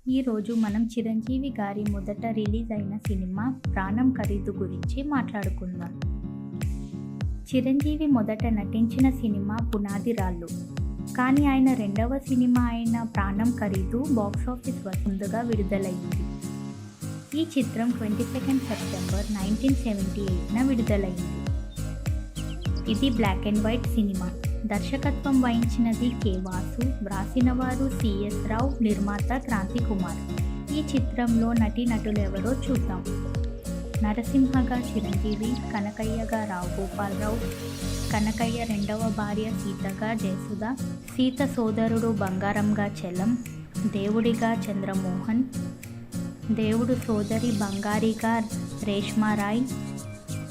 ఈరోజు మనం చిరంజీవి గారి మొదట రిలీజ్ అయిన సినిమా ప్రాణం ఖరీదు గురించి మాట్లాడుకుందాం. చిరంజీవి మొదట నటించిన సినిమా పునాది రాళ్ళు. కానీ ఆయన రెండవ సినిమా అయిన ప్రాణం ఖరీదు బాక్సాఫీస్ వద్ద ముందుగా విడుదలైంది. ఈ చిత్రం 22 సెప్టెంబర్ 1978న విడుదలైంది. ఇది బ్లాక్ అండ్ వైట్ సినిమా. దర్శకత్వం వహించినది కె. వాసు, వ్రాసినవారు సిఎస్ రావు, నిర్మాత క్రాంతి కుమార్. ఈ చిత్రంలో నటీనటులెవరో చూద్దాం. నరసింహగా చిరంజీవి, కనకయ్యగా రావు గోపాలరావు, కనకయ్య రెండవ భార్య సీతగా జయసుధ, సీత సోదరుడు బంగారంగా చలం, దేవుడిగా చంద్రమోహన్, దేవుడు సోదరి బంగారిగా రేష్మారాయ్,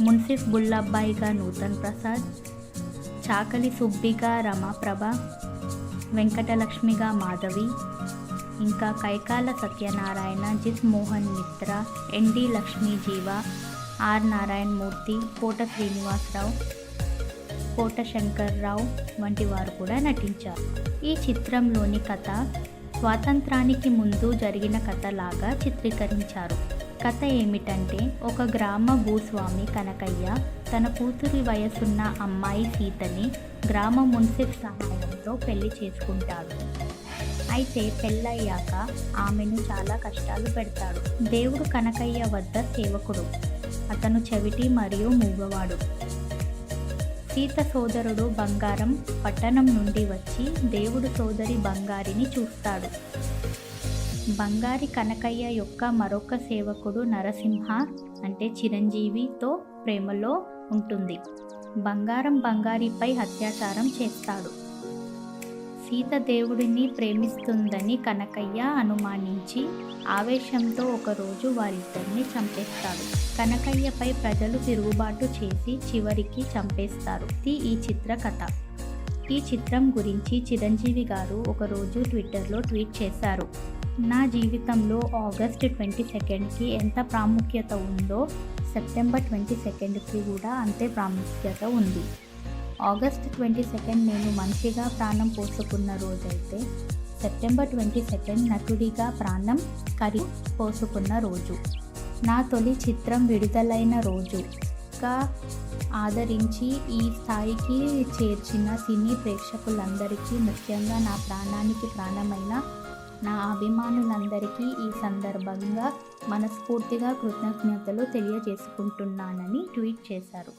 మున్సిఫ్ బుల్లబ్బాయిగా నూతన్ ప్రసాద్, చాకలి సుబ్బిగా రమాప్రభ, వెంకటలక్ష్మిగా మాధవి, ఇంకా కైకాల సత్యనారాయణ, జిస్ మోహన్ మిత్ర, ఎన్డి లక్ష్మీ జీవ, ఆర్ నారాయణ మూర్తి, కోట శ్రీనివాసరావు, కోట శంకర్రావు వంటి వారు కూడా నటించారు. ఈ చిత్రంలోని కథ స్వాతంత్రానికి ముందు జరిగిన కథలాగా చిత్రీకరించారు. కథ ఏమిటంటే, ఒక గ్రామ భూస్వామి కనకయ్య తన కూతురి వయసున్న అమ్మాయి సీతని గ్రామ మున్సిఫ్ సహాయంతో పెళ్లి చేసుకుంటాడు. అయితే పెళ్ళయ్యాక ఆమెను చాలా కష్టాలు పెడతాడు. దేవుడు కనకయ్య వద్ద సేవకుడు. అతను చెవిటి మరియు మూగవాడు. సీత సోదరుడు బంగారం పట్టణం నుండి వచ్చి దేవుడు సోదరి బంగారిని చూస్తాడు. బంగారి కనకయ్య యొక్క మరొక సేవకుడు నరసింహ అంటే చిరంజీవితో ప్రేమలో ఉంటుంది. బంగారం బంగారిపై అత్యాచారం చేస్తాడు. సీత దేవుడిని ప్రేమిస్తుందని కనకయ్య అనుమానించి ఆవేశంతో ఒకరోజు వారిద్దరిని చంపేస్తాడు. కనకయ్యపై ప్రజలు తిరుగుబాటు చేసి చివరికి చంపేస్తారు. ఈ చిత్ర కథ. ఈ చిత్రం గురించి చిరంజీవి గారు ఒకరోజు ట్విట్టర్లో ట్వీట్ చేశారు. నా జీవితంలో ఆగస్ట్ 22కి ఎంత ప్రాముఖ్యత ఉందో సెప్టెంబర్ 22కి కూడా అంతే ప్రాముఖ్యత ఉంది. ఆగస్ట్ 22 నేను మంచిగా ప్రాణం పోసుకున్న రోజైతే సెప్టెంబర్ 22 నటుడిగా ప్రాణం పోసుకున్న రోజు. నా తొలి చిత్రం విడుదలైన రోజుగా ఆదరించి ఈ స్థాయికి చేర్చిన సినీ ప్రేక్షకులందరికీ, ముఖ్యంగా నా ప్రాణానికి ప్రాణమైన నా అభిమానులందరికీ ఈ సందర్భంగా మనస్ఫూర్తిగా కృతజ్ఞతలు తెలియజేసుకుంటున్నానని ట్వీట్ చేశారు.